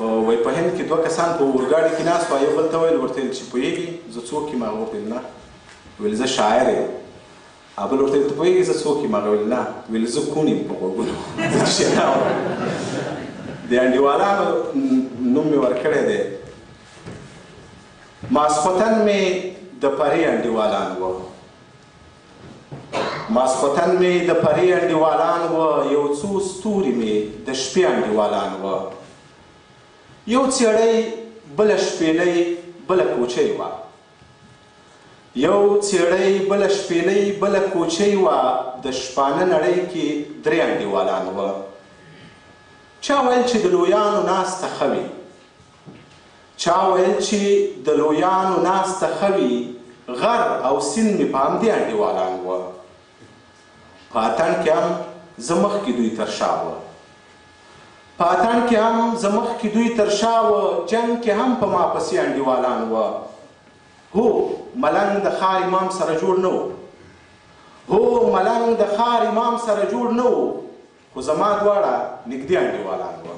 وایي په هند کې 2 کسان په اورګاډي کې ناست وو یو بل ته ویل ورته ویل چې پوهېږي زه څوک یم هغه ورته ویل نه ویل زه شاعر یم بل ورته ویل ته پوهېږي زه څوک یم هغه ویل نه ویل زه کون یم په غوږونو زه ښېرا وم د انډیوالانو نوم مې ورکړی دی ماسخوتن مې د پري انډیوالان وو ماسخوتن مې د پري انډیوالان وو یو څو ستوري مې د شپې انډیوالان وو یو څېړۍ بله شپېلۍ بله کوچۍ وه یو څېړۍ بله شپېلۍ بله کوچۍ وه د شپانه نړۍ کې 3 انډیوالان وه چا ویل چې د لویانو ناسته ښه وي چا ویل چې د لویانو ناسته ښه وي غر او سیند مې په همدې انډیوالان وه په اتڼ کې هم زه مخکې دوی تر شا وه په اتڼ کې هم زه مخکې دوی تر شا وه جنګ کې هم په ما پسې انډیوالان وه هو ملنګ د ښار امام سره جوړ نه و هو ملنګ د ښار امام سره جوړ نه و خو زما دواړه نږدې انډیوالان وه